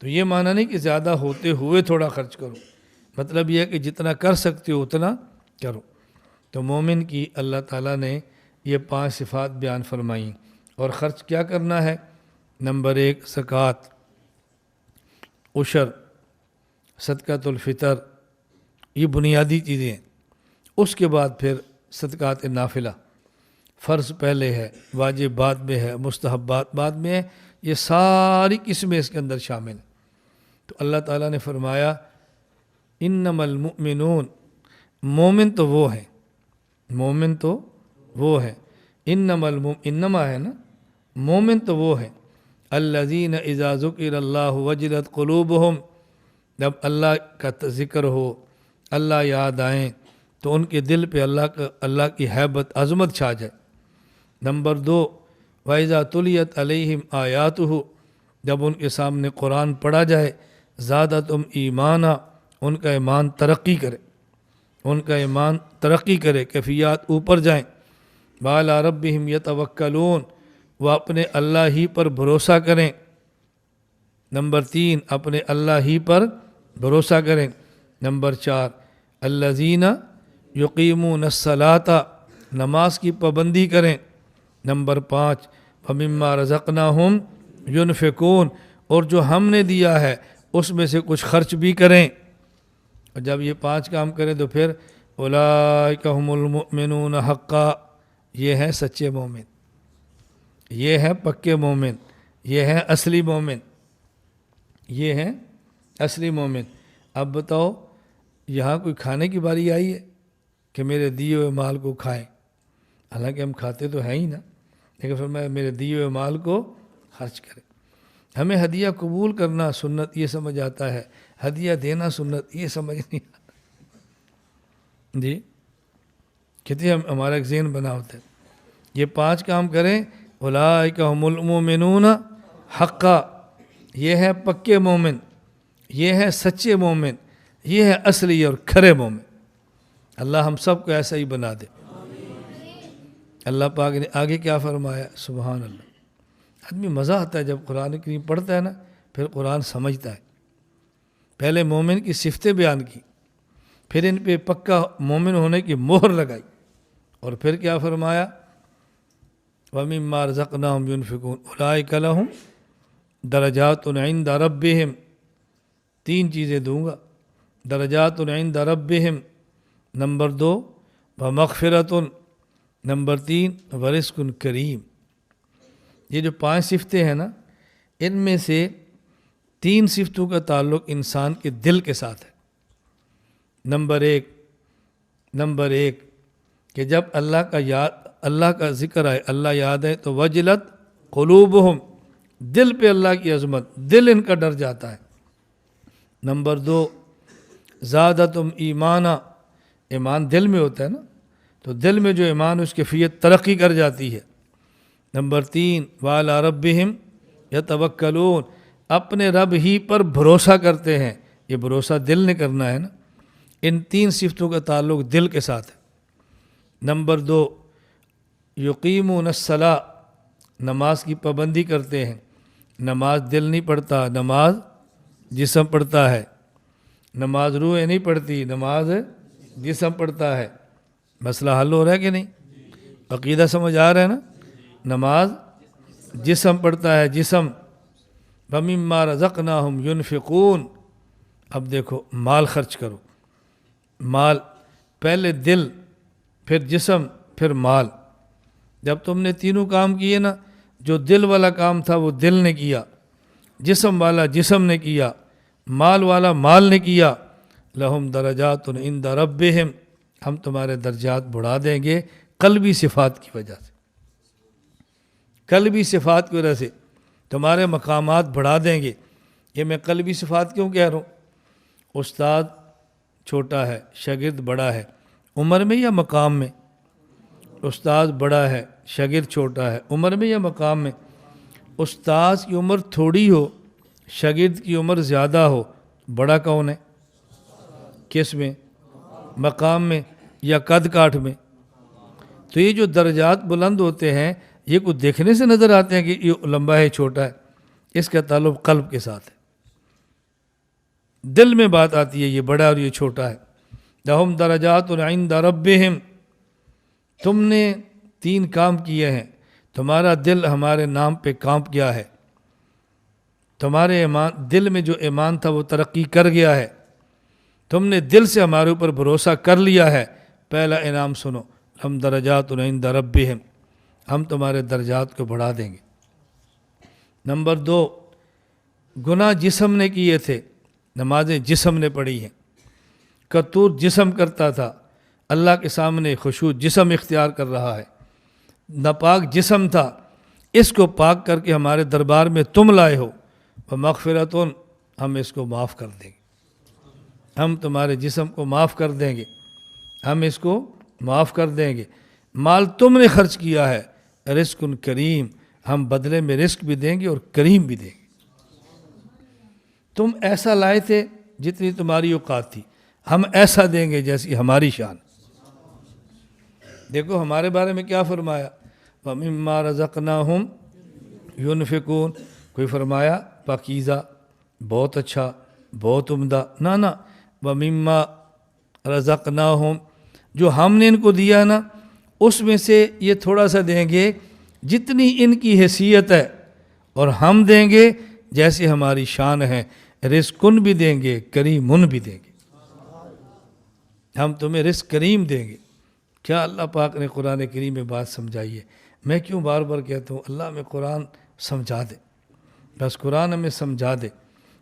[SPEAKER 1] تو یہ معنی نہیں کہ زیادہ ہوتے ہوئے تھوڑا خرچ کرو، مطلب یہ ہے کہ جتنا کر سکتے ہو اتنا کرو۔ تو مومن کی اللہ تعالیٰ نے یہ 5 صفات بیان فرمائیں۔ اور خرچ کیا کرنا ہے؟ نمبر 1 زکوٰۃ، عشر، صدقۃ الفطر، یہ بنیادی چیزیں ہیں۔ اس کے بعد پھر صدقات نافلہ، فرض پہلے ہے، واجب بعد میں ہے، مستحبات بعد میں ہے، یہ ساری قسمیں اس کے اندر شامل ہیں۔ تو اللہ تعالیٰ نے فرمایا انما المؤمنون، مومن تو وہ ہیں، مومن تو وہ ہیں، انما ہے نا، مومن تو وہ ہیں الذین اذا ذکر اللہ وجلت قلوبہم، جب اللہ کا ذکر ہو، اللہ یاد آئیں تو ان کے دل پہ اللہ کی ہیبت عظمت چھا جائے۔ نمبر 2 وَإِذَا تُلِيَتْ عَلَيْهِمْ آیاتُهُ، جب ان کے سامنے قرآن پڑھا جائے زادتہم ایمانا، ان کا ایمان ترقی کرے، ان کا ایمان ترقی کرے، کیفیات اوپر جائیں۔ وَعَلَىٰ رَبِّهِمْ يَتَوَكَّلُونَ، وہ اپنے اللہ ہی پر بھروسہ کریں۔ نمبر 3 اپنے اللہ ہی پر بھروسہ کریں۔ نمبر 4 الذین یقیمون الصلاۃ، نماز کی پابندی کریں۔ نمبر 5 وَمِمَّا رَزَقْنَاهُمْ يُنْفِقُونَ، اور جو ہم نے دیا ہے اس میں سے کچھ خرچ بھی کریں۔ اور جب یہ 5 کام کریں تو پھر اولئک ھم المؤمنون حقا، یہ ہیں سچے مومن، یہ ہیں پکے مومن، یہ ہیں اصلی مومن، یہ ہیں اصلی مومن۔ اب بتاؤ یہاں کوئی کھانے کی باری آئی ہے کہ میرے دیے ہوئے مال کو کھائیں؟ حالانکہ ہم کھاتے تو ہیں ہی نا، لیکن فرمایا میرے دیے ہوئے مال کو خرچ کریں۔ ہمیں ہدیہ قبول کرنا سنت یہ سمجھ آتا ہے، ہدیہ دینا سنت یہ سمجھ نہیں آتا۔ جی کہتے ہیں ہمارا ایک ذہن بنا ہوتا ہے، یہ 5 کام کریں اولئک ھم المؤمنون حقا، یہ ہے پکے مومن، یہ ہے سچے مومن، یہ ہے اصلی اور کھرے مومن۔ اللہ ہم سب کو ایسا ہی بنا دے۔ اللہ پاک نے آگے کیا فرمایا؟ سبحان اللہ۔ آدمی مزہ آتا ہے جب قرآن کریم پڑھتا ہے نا، پھر قرآن سمجھتا ہے۔ پہلے مومن کی صفتیں بیان کی، پھر ان پہ پکا مومن ہونے کی مہر لگائی، اور پھر کیا فرمایا؟ وَمِمَّا رَزَقْنَاهُمْ يُنْفِقُونَ أُولَٰئِكَ لَهُمْ دَرَجَاتٌ عِندَ رَبِّهِمْ، 3 چیزیں دوں گا۔ درجات عند ربهم، نمبر 2 ومغفرۃ، نمبر 3 ورزق کریم۔ یہ جو 5 صفتیں ہیں نا، ان میں سے 3 صفتوں کا تعلق انسان کے دل کے ساتھ ہے۔ نمبر ایک کہ جب اللہ کا ذکر آئے، اللہ یاد ہے تو وجلت قلوبہم، دل پہ اللہ کی عظمت، دل ان کا ڈر جاتا ہے۔ نمبر 2 زادتم ایمانا، ایمان دل میں ہوتا ہے نا، تو دل میں جو ایمان اس کی کیفیت ترقی کر جاتی ہے۔ نمبر 3 وعلی ربہم یتوکلون، اپنے رب ہی پر بھروسہ کرتے ہیں، یہ بھروسہ دل نے کرنا ہے نا۔ ان 3 صفتوں کا تعلق دل کے ساتھ ہے۔ نمبر 2 یقیمون الصلاۃ، نماز کی پابندی کرتے ہیں۔ نماز دل نہیں پڑھتا، نماز جسم پڑھتا ہے۔ نماز روح نہیں پڑھتی، نماز جسم پڑھتا ہے۔ مسئلہ حل ہو رہا ہے کہ نہیں؟ عقیدہ سمجھ آ رہا ہے نا؟ نماز جسم پڑھتا ہے، جسم وَمِمَّا رَزَقْنَاهُمْ يُنْفِقُونَ۔ اب دیکھو مال خرچ کرو، مال پہلے دل، پھر جسم، پھر مال۔ جب تم نے تینوں کام کیے نا، جو دل والا کام تھا وہ دل نے کیا، جسم والا جسم نے کیا، مال والا مال نے کیا، لَهُمْ دَرَجَاتٌ عِنْدَ رَبِّهِمْ، ہم تمہارے درجات بڑھا دیں گے قلبی صفات کی وجہ سے، قلبی صفات کی وجہ سے تمہارے مقامات بڑھا دیں گے۔ یہ میں قلبی صفات کیوں کہہ رہا ہوں؟ استاد چھوٹا ہے، شاگرد بڑا ہے، عمر میں یا مقام میں؟ استاد بڑا ہے، شاگرد چھوٹا ہے، عمر میں یا مقام میں؟ استاد کی عمر تھوڑی ہو، شاگرد کی عمر زیادہ ہو، بڑا کون ہے؟ کس میں؟ مقام میں یا قد کاٹ میں؟ تو یہ جو درجات بلند ہوتے ہیں، یہ کچھ دیکھنے سے نظر آتے ہیں کہ یہ لمبا ہے، چھوٹا ہے؟ اس کا تعلق قلب کے ساتھ ہے، دل میں بات آتی ہے، یہ بڑا اور یہ چھوٹا ہے۔ لَهُمْ دَرَجَاتٌ عِنْدَ رَبِّهِمْ۔ تم نے 3 کام کیے ہیں، تمہارا دل ہمارے نام پہ کانپ گیا ہے، تمہارے دل میں جو ایمان تھا وہ ترقی کر گیا ہے، تم نے دل سے ہمارے اوپر بھروسہ کر لیا ہے۔ پہلا انعام سنو، ہم درجات عند ربہم، ہم تمہارے درجات کو بڑھا دیں گے۔ نمبر 2، گناہ جسم نے کیے تھے، نمازیں جسم نے پڑھی ہیں، کرتوت جسم کرتا تھا، اللہ کے سامنے خشوع جسم اختیار کر رہا ہے، ناپاک جسم تھا، اس کو پاک کر کے ہمارے دربار میں تم لائے ہو، وَمَغْفِرَةٌ، ہم اس کو معاف کر دیں گے، ہم تمہارے جسم کو معاف کر دیں گے، ہم اس کو معاف کر دیں گے۔ مال تم نے خرچ کیا ہے، رزق کریم، ہم بدلے میں رزق بھی دیں گے اور کریم بھی دیں گے۔ تم ایسا لائے تھے جتنی تمہاری اوقات تھی، ہم ایسا دیں گے جیسی ہماری شان۔ دیکھو ہمارے بارے میں کیا فرمایا، وَمِمَّا رَزَقْنَاهُمْ يُنْفِقُونَ، کوئی فرمایا پاکیزہ، بہت اچھا، بہت عمدہ، نہ، وَمِمَّا رَزَقْنَاهُمْ، جو ہم نے ان کو دیا نا اس میں سے یہ تھوڑا سا دیں گے جتنی ان کی حیثیت ہے، اور ہم دیں گے جیسے ہماری شان ہے، رزقن بھی دیں گے، کریمن بھی دیں گے، ہم تمہیں رزق کریم دیں گے۔ کیا اللہ پاک نے قرآن کریم میں بات سمجھائی ہے؟ میں کیوں بار بار کہتا ہوں اللہ ہمیں قرآن سمجھا دے، بس قرآن ہمیں سمجھا دے،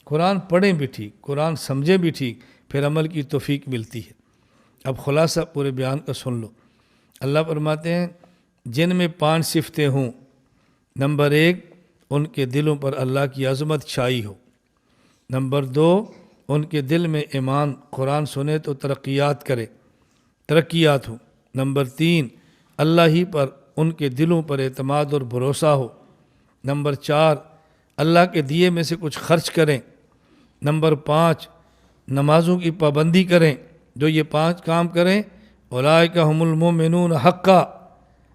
[SPEAKER 1] قرآن پڑھیں بھی ٹھیک، قرآن سمجھیں بھی ٹھیک، پھر عمل کی توفیق ملتی ہے۔ اب خلاصہ پورے بیان کا سن لو۔ اللہ فرماتے ہیں جن میں 5 صفتیں ہوں، نمبر 1، ان کے دلوں پر اللہ کی عظمت چھائی ہو، نمبر 2، ان کے دل میں ایمان، قرآن سنے تو ترقیات ہوں، نمبر 3، اللہ ہی پر ان کے دلوں پر اعتماد اور بھروسہ ہو، نمبر 4، اللہ کے دیے میں سے کچھ خرچ کریں، نمبر 5، نمازوں کی پابندی کریں۔ جو یہ 5 کام کریں، اولئک ھم المؤمنون حقا،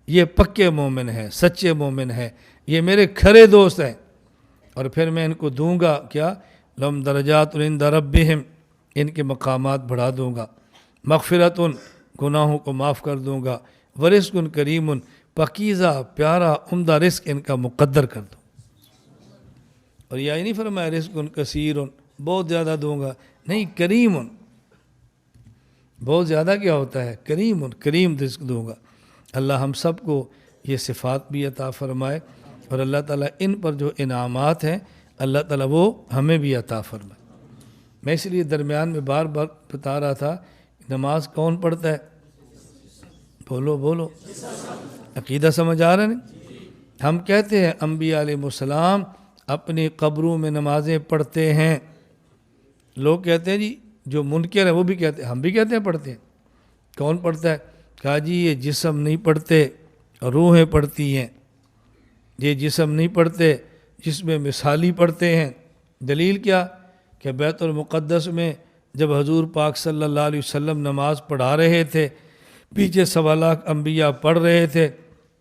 [SPEAKER 1] یہ پکے مومن ہیں، سچے مومن ہیں، یہ میرے کھرے دوست ہیں، اور پھر میں ان کو دوں گا کیا، لہم درجات عند ربہم، ان کے مقامات بڑھا دوں گا، مغفرۃ، گناہوں کو معاف کر دوں گا، ورزق کریم، پاکیزہ پیارا عمدہ رزق ان کا مقدر کر دوں۔ اور یہ نہیں فرمایا رزق کثیر، بہت زیادہ دوں گا، نہیں، کریم، بہت زیادہ کیا ہوتا ہے، کریم رزق دوں گا۔ اللہ ہم سب کو یہ صفات بھی عطا فرمائے، اور اللہ تعالیٰ ان پر جو انعامات ہیں اللہ تعالیٰ وہ ہمیں بھی عطا فرمائے۔ میں اس لیے درمیان میں بار بار بتا رہا تھا، نماز کون پڑھتا ہے؟ بولو، عقیدہ سمجھ آ رہا ہے نا؟ ہم کہتے ہیں انبیاء علیہ السلام اپنی قبروں میں نمازیں پڑھتے ہیں، لوگ کہتے ہیں جی جو منکر ہے وہ بھی کہتے ہیں، ہم بھی کہتے ہیں پڑھتے ہیں۔ کون پڑھتا ہے؟ کہا جی یہ جسم نہیں پڑھتے، روحیں پڑھتی ہیں، یہ جسم نہیں پڑھتے، جس میں مثالی پڑھتے ہیں۔ دلیل کیا کہ بیت المقدس میں جب حضور پاک صلی اللہ علیہ وسلم نماز پڑھا رہے تھے، پیچھے 1.25 لاکھ انبیاء پڑھ رہے تھے،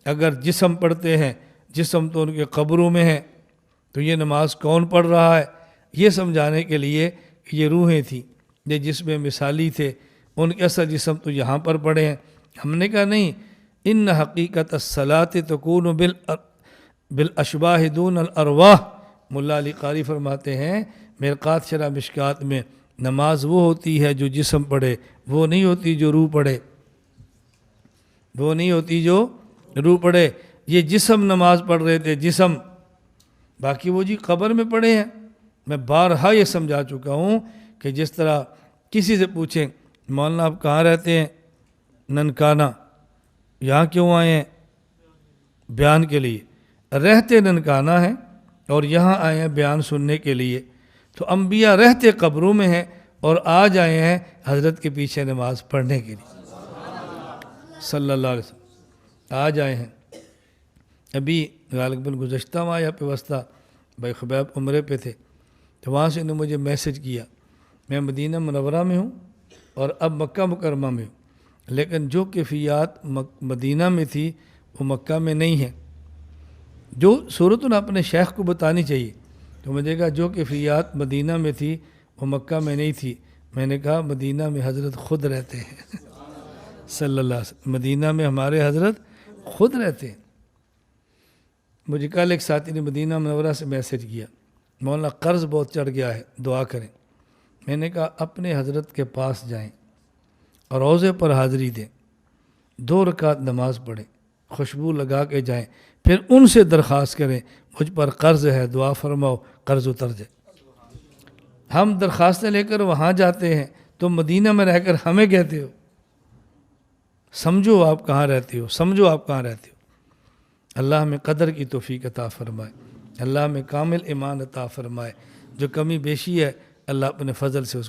[SPEAKER 1] اگر جسم پڑھتے ہیں، جسم تو ان کے قبروں میں ہے، تو یہ نماز کون پڑھ رہا ہے؟ یہ سمجھانے کے لیے کہ یہ روحیں تھیں، یہ جسم مثالی تھے، ان کے اصل جسم تو یہاں پر پڑے ہیں۔ ہم نے کہا نہیں، ان حقیقت الصلاۃ تکون بالاشباہ دون الارواح. ملا علی قاری فرماتے ہیں مرقات شرح مشکات میں نماز وہ ہوتی ہے جو جسم پڑھے، وہ نہیں ہوتی جو روح پڑھے، وہ نہیں ہوتی جو روح پڑھے. یہ جسم نماز پڑھ رہے تھے، جسم، باقی وہ جی قبر میں پڑھے ہیں. میں بارہا یہ سمجھا چکا ہوں کہ جس طرح کسی سے پوچھیں مولانا آپ کہاں رہتے ہیں؟ ننکانہ. یہاں کیوں آئے ہیں؟ بیان کے لیے. رہتے ننکانہ ہیں اور یہاں آئے ہیں بیان سننے کے لیے. تو انبیاء رہتے قبروں میں ہیں اور آج آئے ہیں حضرت کے پیچھے نماز پڑھنے کے لیے صلی اللہ علیہ وسلم. آج آئے ہیں. ابھی غالباً گزشتہ ماہ یہاں پہ وسطہ بھائی خبیب عمرے پہ تھے، تو وہاں سے انہوں نے مجھے میسج کیا. میں مدینہ منورہ میں ہوں اور اب مکہ مکرمہ میں ہوں، لیکن جو کیفیات مدینہ میں تھی وہ مکہ میں نہیں ہے. جو صورت انہیں اپنے شیخ کو بتانی چاہیے. تو مجھے کہا جو کیفیات مدینہ میں تھی وہ مکہ میں نہیں تھی. میں نے کہا مدینہ میں حضرت خود رہتے ہیں صلی اللہ علیہ وسلم. مدینہ میں ہمارے حضرت خود رہتے ہیں. مجھے کل ایک ساتھی نے مدینہ منورہ سے میسج کیا، مولانا قرض بہت چڑھ گیا ہے، دعا کریں. میں نے کہا اپنے حضرت کے پاس جائیں اور روضے پر حاضری دیں، 2 رکعت نماز پڑھیں، خوشبو لگا کے جائیں، پھر ان سے درخواست کریں مجھ پر قرض ہے، دعا فرماؤ قرض اتر جائے. ہم درخواستیں لے کر وہاں جاتے ہیں، تو مدینہ میں رہ کر ہمیں کہتے ہو سمجھو آپ کہاں رہتے ہو، سمجھو آپ کہاں رہتے ہو. اللہ ہمیں قدر کی توفیق عطا فرمائے، اللہ ہمیں کامل ایمان عطا فرمائے. جو کمی بیشی ہے اللہ اپنے فضل سے اس کو